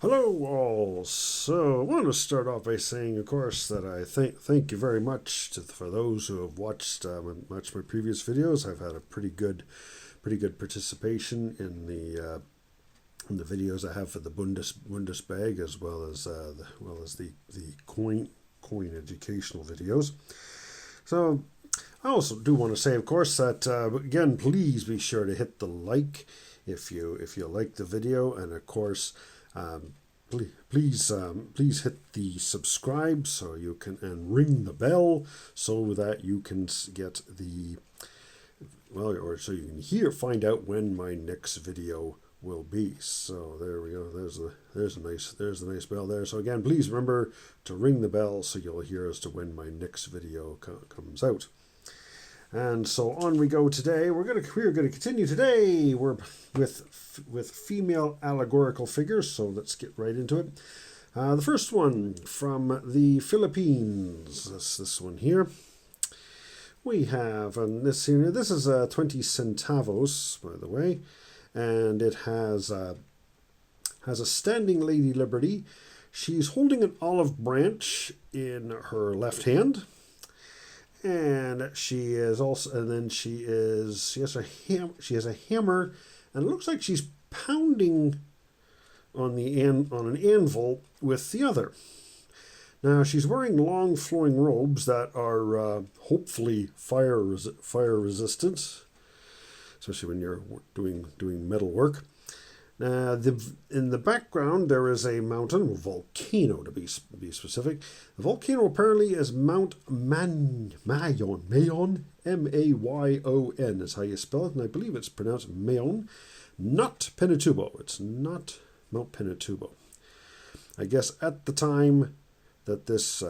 Hello all. So I want to start off by saying, of course, that I thank you very much for those who have watched my previous videos. I've had a pretty good participation in the videos I have for the Bundesbag, as well as the coin educational videos. So I also do want to say, of course, that again, please be sure to hit the like if you like the video, and of course. Please hit the subscribe so you can, and ring the bell so that you can get so you can find out when my next video will be. So there we go. There's a nice bell there. So again, please remember to ring the bell so you'll hear as to when my next video comes out. And so on we go today. We're going to continue today. We're with female allegorical figures. So let's get right into it. The first one from the Philippines. This one here. We have on this here. This is 20 centavos, by the way, and it has a standing Lady Liberty. She's holding an olive branch in her left hand. And she has a hammer, and it looks like she's pounding on an anvil with the other. Now she's wearing long flowing robes that are hopefully fire resistant, especially when you're doing metal work. In the background, there is a mountain, a volcano to be specific. The volcano apparently is Mount Mayon, M-A-Y-O-N is how you spell it, and I believe it's pronounced Mayon, not Pinatubo. It's not Mount Pinatubo. I guess at the time that this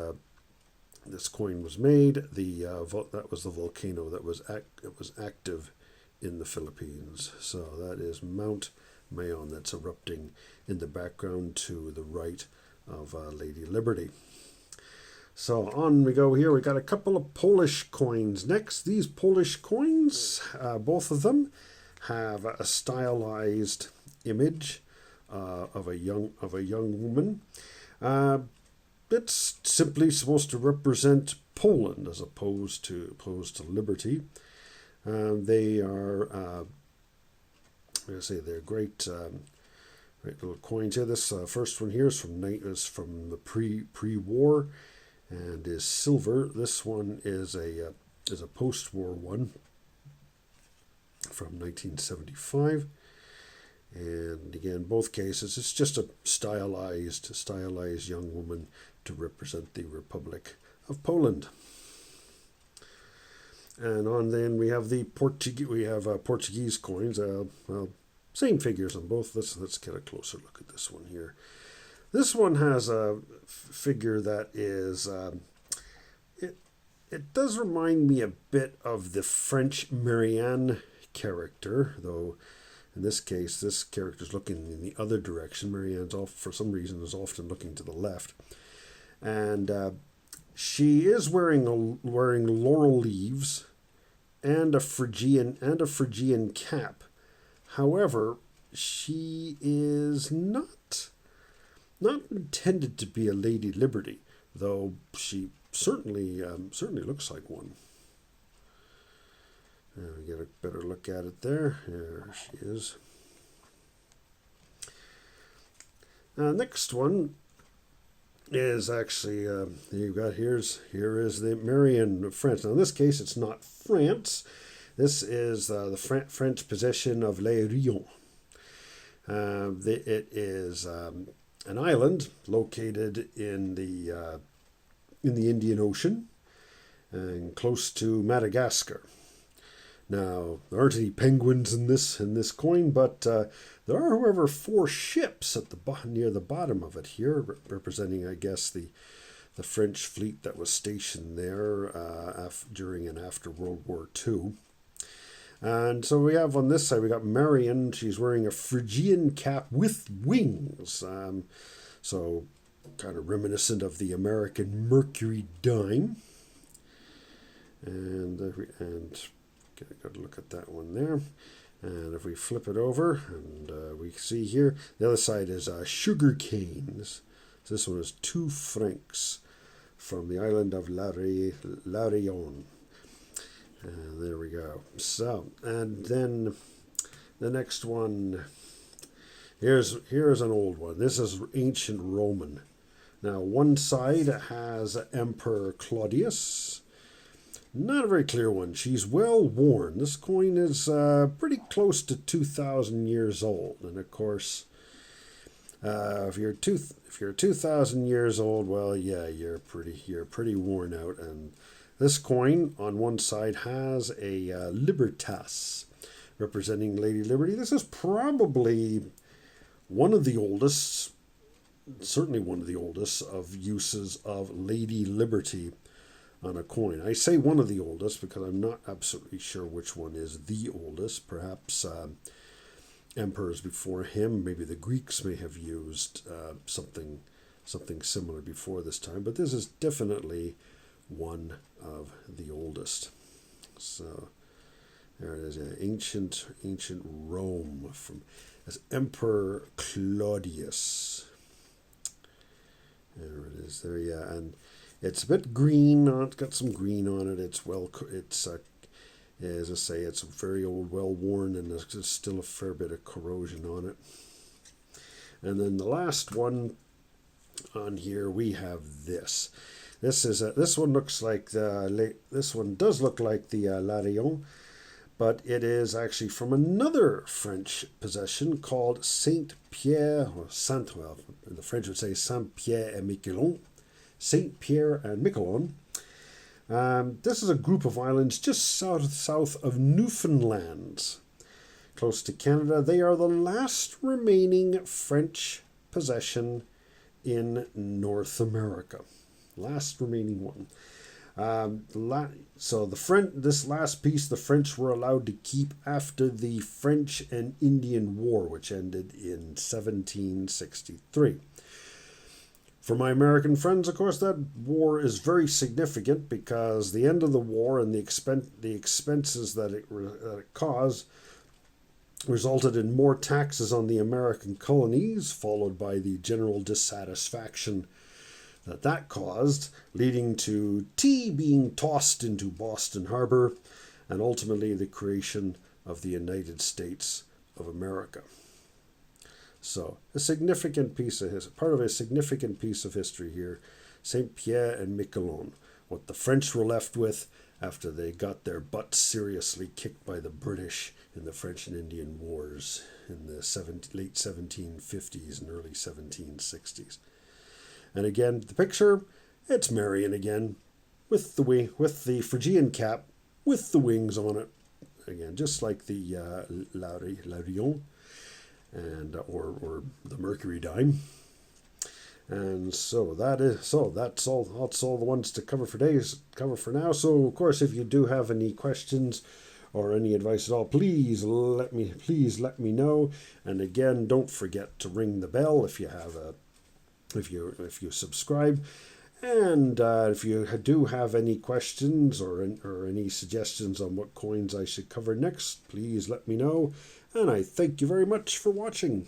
coin was made, that was the volcano that was active in the Philippines. So that is Mount Mayon that's erupting in the background to the right of Lady Liberty. So on we go here. We got a couple of Polish coins next. These Polish coins, both of them, have a stylized image of a young woman. It's simply supposed to represent Poland as opposed to liberty. They are. They're great little coins here. This first one here is from the pre-war and is silver. This one is a post-war one from 1975. And again, both cases, it's just a stylized young woman to represent the Republic of Poland. And on then we have Portuguese coins. Same figures on both. Let's get a closer look at this one here. This one has a figure that is it does remind me a bit of the French Marianne character, though in this case this character is looking in the other direction. Marianne's for some reason is often looking to the left, and she is wearing laurel leaves and a Phrygian cap. However, she is not intended to be a Lady Liberty, though she certainly looks like one. We get a better look at it there. There she is. Next one is actually here is the Marion of France. Now in this case it's not France. This is the French possession of Les Rions. It is an island located in the Indian Ocean and close to Madagascar. Now there aren't any penguins in this coin, but there are, however, 4 ships at near the bottom of it here, representing, I guess, the French fleet that was stationed there during and after World War II. And so we have on this side, we got Marion. She's wearing a Phrygian cap with wings. So kind of reminiscent of the American Mercury dime. And get a good look at that one there. And if we flip it over and we see here. The other side is sugar canes. So this one is 2 francs from the island of La Réunion. And there we go. So, and then the next one, here's an old one. This is ancient Roman. Now, one side has Emperor Claudius. Not a very clear one. She's well worn. This coin is pretty close to 2,000 years old. And of course, if you're 2,000 years old, well, yeah, you're pretty worn out. And this coin on one side has a Libertas representing Lady Liberty. This is probably one of the oldest, certainly one of the oldest of uses of Lady Liberty on a coin. I say one of the oldest because I'm not absolutely sure which one is the oldest. Perhaps emperors before him, maybe the Greeks may have used something similar before this time, but this is definitely one of the oldest. So there it is, ancient Rome from as Emperor Claudius. There it is. There, yeah, and it's a bit green. It's got some green on it. It's as I say, it's very old, well worn, and there's still a fair bit of corrosion on it. And then the last one on here, we have this. This one looks like this one does look like the La Réunion, but it is actually from another French possession called Saint Pierre, or well, the French would say Saint Pierre and Miquelon. Saint Pierre and Miquelon. This is a group of islands just south of Newfoundland, close to Canada. They are the last remaining French possession in North America. Last remaining one. So this last piece the French were allowed to keep after the French and Indian War, which ended in 1763. For my American friends, of course, that war is very significant because the end of the war and the expenses that it caused resulted in more taxes on the American colonies, followed by the general dissatisfaction that caused, leading to tea being tossed into Boston Harbor, and ultimately the creation of the United States of America. So, part of a significant piece of history here, Saint Pierre and Miquelon, what the French were left with after they got their butts seriously kicked by the British in the French and Indian Wars in the late 1750s and early 1760s. And again, the picture, it's Marion again, with the Phrygian cap, with the wings on it. Again, just like the La Réunion, and or the Mercury dime. And that's all the ones to cover for now. So of course, if you do have any questions or any advice at all, please let me know. And again, don't forget to ring the bell if you subscribe. And if you do have any questions or any suggestions on what coins I should cover next, please let me know. And I thank you very much for watching.